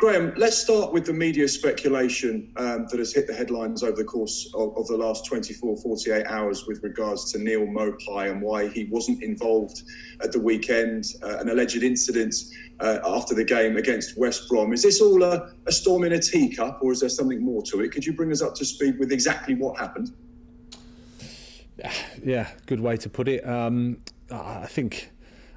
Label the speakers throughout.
Speaker 1: Graham, let's start with the media speculation that has hit the headlines over the course of the last 24, 48 hours with regards to Neil Maupay and why he wasn't involved at the weekend, an alleged incident after the game against West Brom. Is this all a storm in a teacup, or is there something more to it? Could you bring us up to speed with exactly what happened?
Speaker 2: Yeah, good way to put it. I think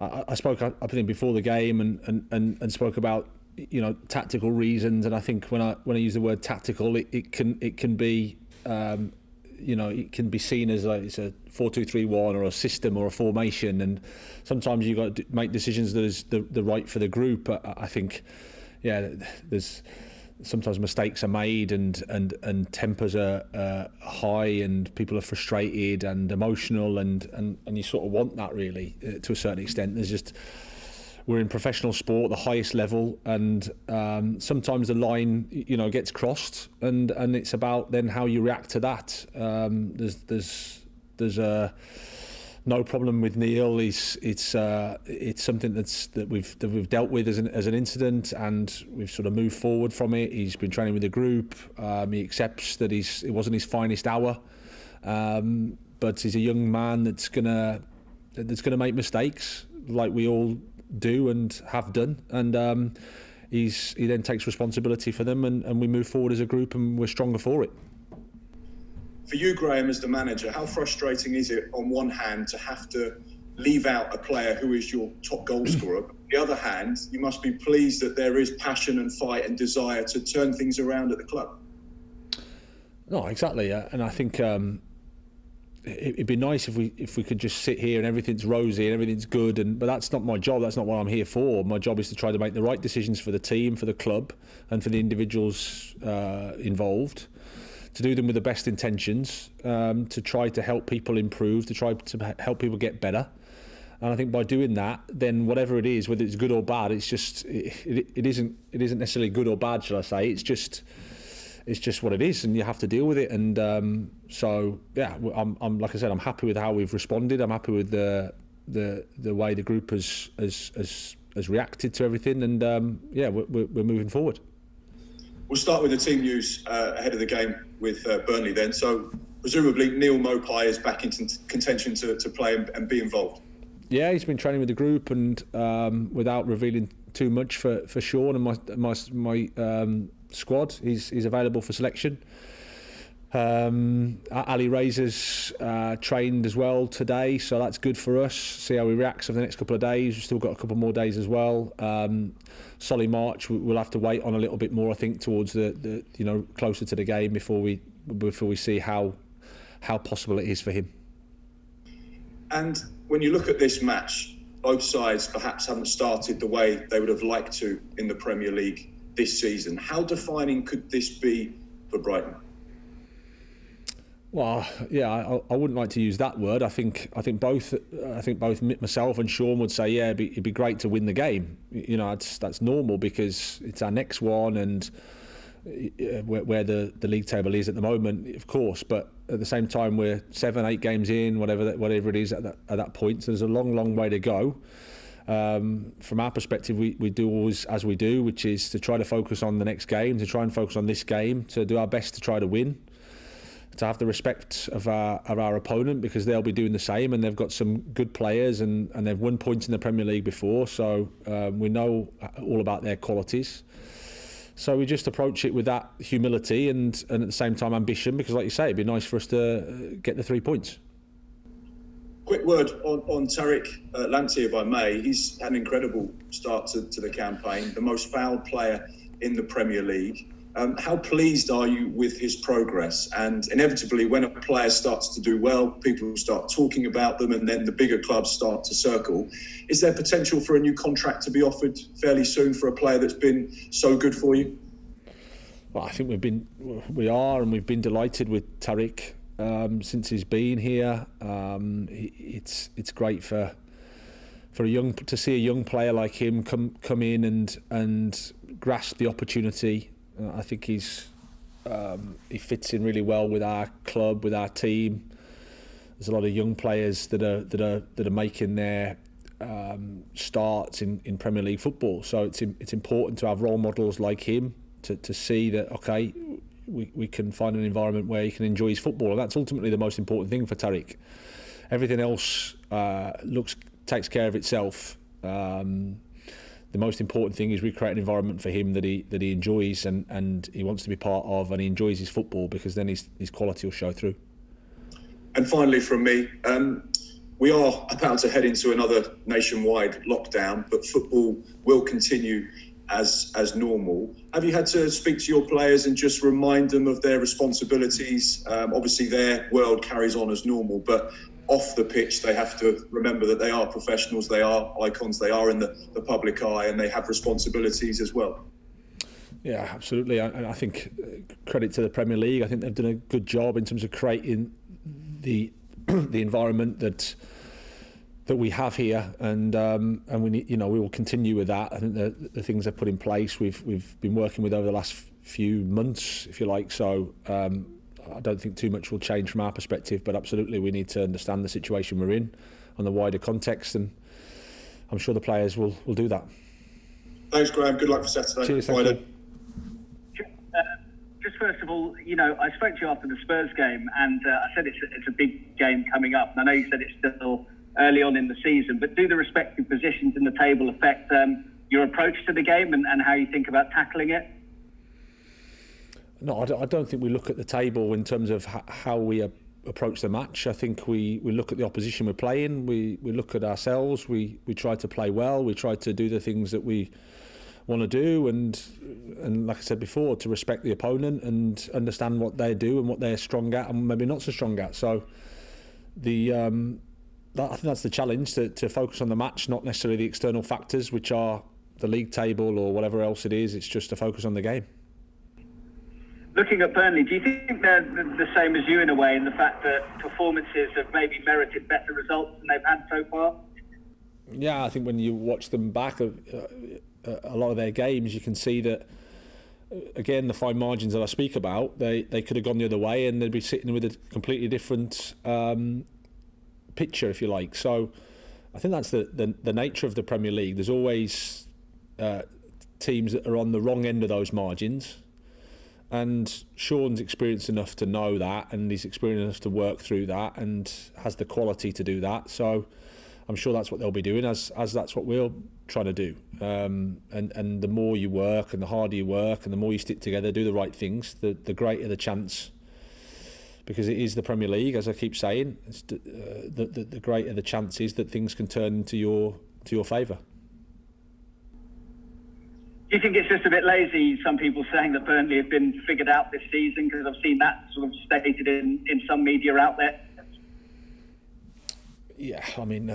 Speaker 2: I spoke up before the game and spoke about tactical reasons, and I think when I use the word tactical, it can be it can be seen as like it's a 4-2-3-1 or a system or a formation, and sometimes you've got to make decisions that is the right for the group. I think there's sometimes mistakes are made and tempers are high and people are frustrated and emotional and you sort of want that really to a certain extent. We're in professional sport, the highest level, and sometimes the line, gets crossed, and it's about then how you react to that. There's no problem with Neil. It's something that we've dealt with as an incident, and we've sort of moved forward from it. He's been training with the group. He accepts that it wasn't his finest hour, but he's a young man that's gonna make mistakes, like we all do and have done, and he then takes responsibility for them, and we move forward as a group, and we're stronger for it.
Speaker 1: For you, Graham, as the manager, how frustrating is it on one hand to have to leave out a player who is your top goal scorer? But on the other hand, you must be pleased that there is passion and fight and desire to turn things around at the club.
Speaker 2: No, exactly, and I think it'd be nice if we could just sit here and everything's rosy and everything's good, but that's not my job. That's not what I'm here for. My job is to try to make the right decisions for the team, for the club, and for the individuals involved, to do them with the best intentions, to try to help people improve, to try to help people get better. And I think by doing that, then whatever it is, whether it's good or bad, it's just it isn't necessarily good or bad, shall I say? It's just what it is, and you have to deal with it. And I'm like I said, I'm happy with how we've responded. I'm happy with the way the group has reacted to everything, and we're moving forward.
Speaker 1: We'll start with the team news ahead of the game with Burnley then. So presumably Neil Maupay is back into contention to play and be involved.
Speaker 2: Yeah, he's been training with the group, and without revealing too much for Sean and my squad, he's available for selection. Ali Razor's trained as well today, so that's good for us. See how he reacts over the next couple of days. We've still got a couple more days as well. Solly March, we'll have to wait on a little bit more, I think, towards the closer to the game before we see how possible it is for him.
Speaker 1: And when you look at this match, both sides perhaps haven't started the way they would have liked to in the Premier League this season. How defining could this be for Brighton?
Speaker 2: Well, yeah, I wouldn't like to use that word. I think both myself and Sean would say, yeah, it'd be great to win the game. That's normal because it's our next one, and where the league table is at the moment, of course. But at the same time, we're 7-8 games in, whatever it is at that point. So there's a long way to go. From our perspective, we do always as we do, which is to try to focus on the next game, to try and focus on this game, to do our best to try to win, to have the respect of our opponent, because they'll be doing the same, and they've got some good players, and they've won points in the Premier League before, so we know all about their qualities. So we just approach it with that humility and at the same time ambition, because like you say, it'd be nice for us to get the 3 points.
Speaker 1: Quick word on Tariq Lamptey, if I may. He's had an incredible start to the campaign, the most fouled player in the Premier League. How pleased are you with his progress? And inevitably, when a player starts to do well, people start talking about them, and then the bigger clubs start to circle. Is there potential for a new contract to be offered fairly soon for a player that's been so good for you?
Speaker 2: Well, I think we've been delighted with Tariq since he's been here. It's great for to see a young player like him come in and grasp the opportunity. I think he fits in really well with our club, with our team. There's a lot of young players that are making their starts in Premier League football. So it's important to have role models like him to see that, okay, we can find an environment where he can enjoy his football, and that's ultimately the most important thing for Tariq. Everything else takes care of itself. The most important thing is we create an environment for him that he enjoys and he wants to be part of, and he enjoys his football, because then his quality will show through.
Speaker 1: And finally from me, we are about to head into another nationwide lockdown, but football will continue as normal. Have you had to speak to your players and just remind them of their responsibilities? Obviously their world carries on as normal, but off the pitch, they have to remember that they are professionals, they are icons, they are in the public eye, and they have responsibilities as well.
Speaker 2: Yeah, absolutely. And I think credit to the Premier League. I think they've done a good job in terms of creating the environment that we have here, and we need, we will continue with that. I think the things they've put in place, we've been working with over the last few months, if you like. So I don't think too much will change from our perspective, but absolutely we need to understand the situation we're in on the wider context, and I'm sure the players will do that.
Speaker 1: Thanks, Graham. Good luck for Saturday.
Speaker 2: Cheers, thank you.
Speaker 3: Just first of all, I spoke to you after the Spurs game, and I said it's a big game coming up. And I know you said it's still early on in the season, but do the respective positions in the table affect your approach to the game and how you think about tackling it?
Speaker 2: No, I don't think we look at the table in terms of how we approach the match. I think we look at the opposition we're playing, we look at ourselves, we try to play well, we try to do the things that we want to do, and like I said before, to respect the opponent and understand what they do and what they're strong at and maybe not so strong at. So I think that's the challenge, to focus on the match, not necessarily the external factors, which are the league table or whatever else it is. It's just to focus on the game.
Speaker 3: Looking at Burnley, do you think they're the same as you in a way, in the fact that performances have maybe merited better results than they've had so far?
Speaker 2: Yeah, I think when you watch them back, a lot of their games, you can see that, again, the fine margins that I speak about, they could have gone the other way and they'd be sitting with a completely different picture, if you like. So I think that's the nature of the Premier League. There's always teams that are on the wrong end of those margins. And Sean's experienced enough to know that, and he's experienced enough to work through that, and has the quality to do that. So I'm sure that's what they'll be doing, as that's what we're trying to do. And the more you work and the harder you work and the more you stick together, do the right things, the greater the chance, because it is the Premier League, as I keep saying, it's the greater the chances that things can turn into your favour.
Speaker 3: Do you think it's just a bit lazy, some people saying that Burnley have been figured out this season? Because I've seen that sort of stated in some media outlets. Yeah,
Speaker 2: I mean,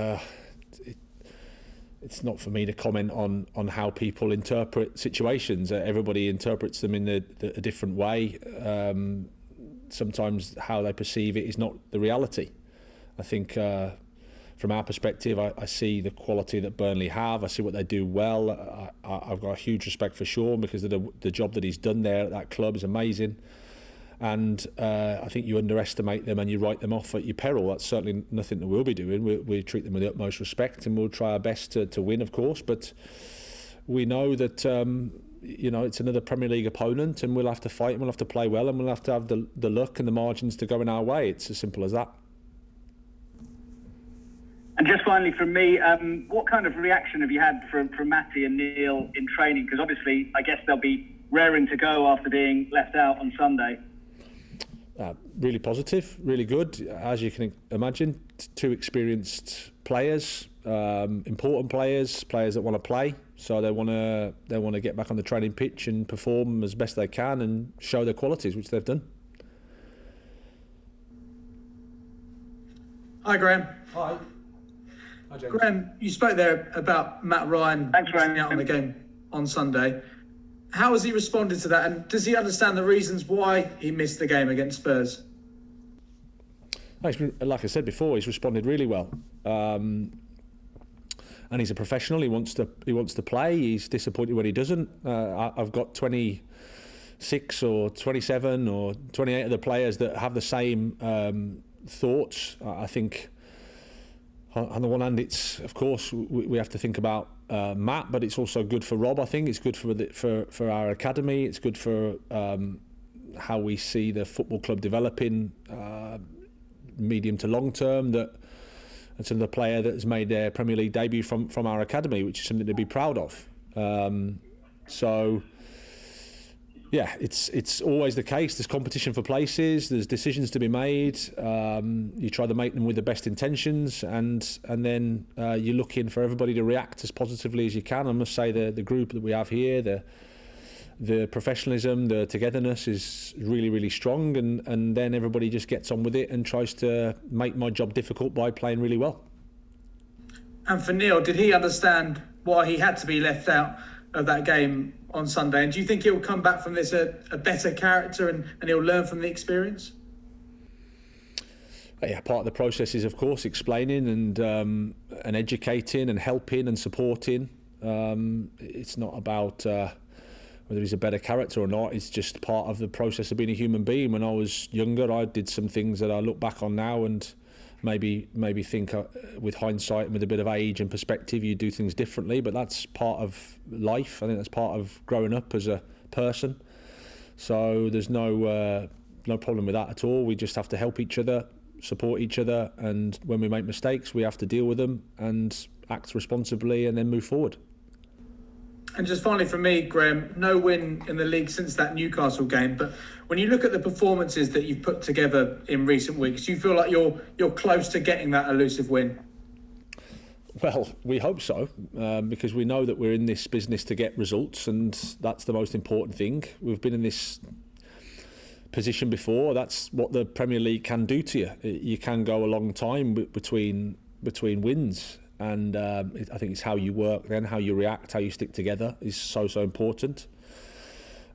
Speaker 2: it's not for me to comment on how people interpret situations. Everybody interprets them in a different way. Sometimes how they perceive it is not the reality. I think from our perspective, I see the quality that Burnley have. I see what they do well. I've got a huge respect for Sean, because the job that he's done there at that club is amazing. And I think you underestimate them and you write them off at your peril. That's certainly nothing that we'll be doing. We treat them with the utmost respect, and we'll try our best to win, of course. But we know that it's another Premier League opponent, and we'll have to fight and we'll have to play well, and we'll have to have the luck and the margins to go in our way. It's as simple as that.
Speaker 3: And just finally from me, what kind of reaction have you had from Matty and Neil in training? Because obviously, I guess they'll be raring to go after being left out on Sunday.
Speaker 2: Really positive, really good. As you can imagine, two experienced players, important players that want to play. So they want to get back on the training pitch and perform as best they can and show their qualities, which they've done.
Speaker 4: Hi, Graham.
Speaker 2: Hi. Hi, James.
Speaker 4: Graham, you spoke there about Matt Ryan missing out on the game on Sunday. How has he responded to that, and does he understand the reasons why he missed the game against Spurs?
Speaker 2: Like I said before, he's responded really well, and he's a professional. He wants to play. He's disappointed when he doesn't. I've got 26 or 27 or 28 of the players that have the same thoughts. I think on the one hand, it's of course we have to think about Matt, but it's also good for Rob. I think it's good for our academy. It's good for how we see the football club developing medium to long term. That it's another player that has made their Premier League debut from our academy, which is something to be proud of. So. Yeah, it's always the case. There's competition for places. There's decisions to be made. You try to make them with the best intentions, and then you're looking for everybody to react as positively as you can. I must say the group that we have here, the professionalism, the togetherness is really, really strong, and then everybody just gets on with it and tries to make my job difficult by playing really well.
Speaker 4: And for Neil, did he understand why he had to be left out of that game on Sunday? And do you think he'll come back from this a better character and he'll learn from the experience?
Speaker 2: Yeah, part of the process is, of course, explaining and educating and helping and supporting. It's not about whether he's a better character or not. It's just part of the process of being a human being. When I was younger, I did some things that I look back on now and maybe think with hindsight and with a bit of age and perspective, you do things differently. But that's part of life. I think that's part of growing up as a person. So there's no problem with that at all. We just have to help each other, support each other, and when we make mistakes, we have to deal with them and act responsibly and then move forward.
Speaker 4: And just finally from me, Graham, no win in the league since that Newcastle game. But when you look at the performances that you've put together in recent weeks, do you feel like you're close to getting that elusive win?
Speaker 2: Well, we hope so, because we know that we're in this business to get results, and that's the most important thing. We've been in this position before. That's what the Premier League can do to you. You can go a long time between wins. And I think it's how you work then, how you react, how you stick together is so important.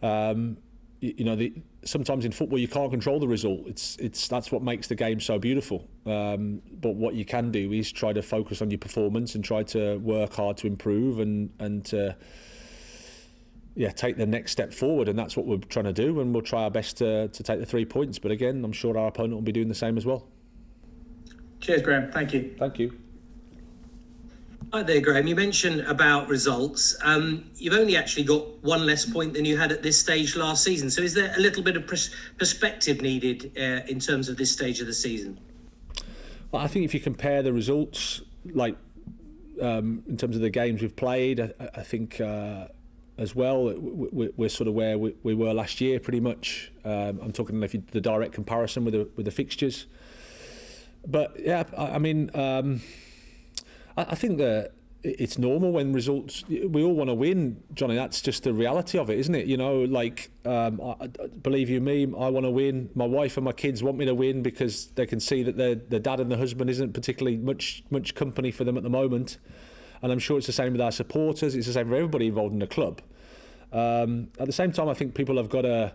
Speaker 2: Sometimes in football you can't control the result. That's what makes the game so beautiful. But what you can do is try to focus on your performance and try to work hard to improve and to take the next step forward. And that's what we're trying to do. And we'll try our best to take the 3 points. But again, I'm sure our opponent will be doing the same as well.
Speaker 4: Cheers, Graham. Thank you.
Speaker 2: Thank you.
Speaker 5: Hi there, Graham. You mentioned about results. You've only actually got one less point than you had at this stage last season. So is there a little bit of perspective needed in terms of this stage of the season?
Speaker 2: Well, I think if you compare the results, like in terms of the games we've played, I think as well, we're sort of where we were last year, pretty much. I'm talking if you the direct comparison with the fixtures. But yeah, I mean. I think that it's normal when results. We all want to win, Johnny. That's just the reality of it, isn't it? Believe you me, I want to win. My wife and my kids want me to win because they can see that the dad and the husband isn't particularly much company for them at the moment. And I'm sure it's the same with our supporters. It's the same for everybody involved in the club. At the same time, I think people have got to.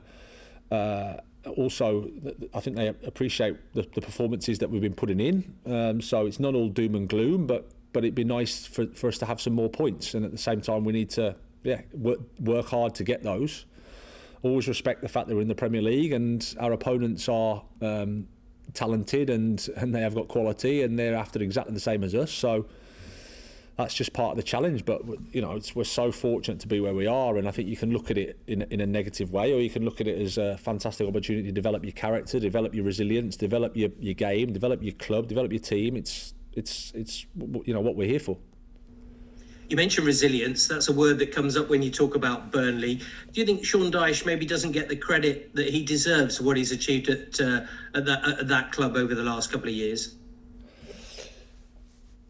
Speaker 2: Also, I think they appreciate the performances that we've been putting in. So it's not all doom and gloom, but it'd be nice for us to have some more points. And at the same time, we need to work hard to get those. Always respect the fact that we're in the Premier League and our opponents are talented and they have got quality and they're after exactly the same as us. So that's just part of the challenge. But we're so fortunate to be where we are, and I think you can look at it in a negative way, or you can look at it as a fantastic opportunity to develop your character, develop your resilience, develop your game, develop your club, develop your team. It's what we're here for.
Speaker 5: You mentioned resilience. That's a word that comes up when you talk about Burnley. Do you think Sean Dyche maybe doesn't get the credit that he deserves for what he's achieved at that club over the last couple of years?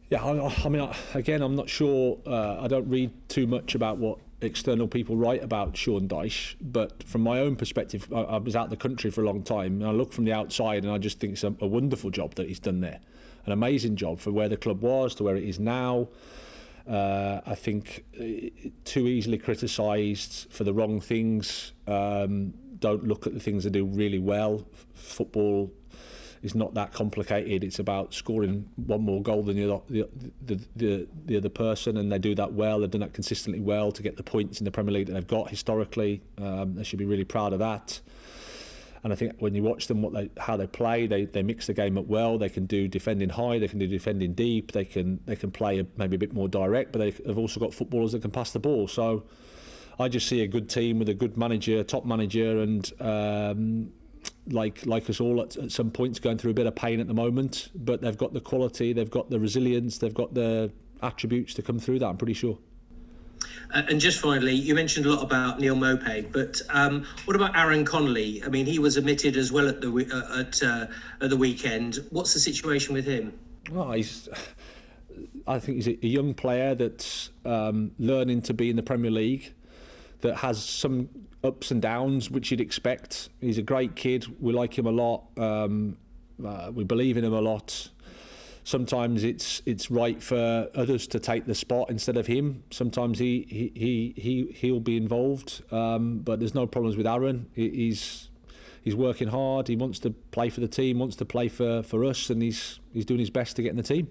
Speaker 2: Yeah, I mean, again, I'm not sure. I don't read too much about what external people write about Sean Dyche, but from my own perspective, I was out of the country for a long time, and I look from the outside, and I just think it's a wonderful job that he's done there. An amazing job for where the club was to where it is now. I think too easily criticised for the wrong things. Don't look at the things they do really well. Football is not that complicated. It's about scoring one more goal than the other person, and they do that well. They've done that consistently well to get the points in the Premier League that they've got historically. They should be really proud of that. And I think when you watch them, how they play, they mix the game up well. They can do defending high, they can do defending deep, they can play maybe a bit more direct, but they've also got footballers that can pass the ball. So I just see a good team with a good manager, top manager, and like us all at some points going through a bit of pain at the moment. But they've got the quality, they've got the resilience, they've got the attributes to come through that, I'm pretty sure.
Speaker 5: And just finally, you mentioned a lot about Neil Maupay, but what about Aaron Connolly? I mean, he was omitted as well at the weekend. What's the situation with him?
Speaker 2: Well, I think he's a young player that's learning to be in the Premier League, that has some ups and downs, which you'd expect. He's a great kid. We like him a lot. We believe in him a lot. Sometimes it's right for others to take the spot instead of him. Sometimes he'll be involved, but there's no problems with Aaron. He's working hard. He wants to play for the team, wants to play for us, and he's doing his best to get in the team.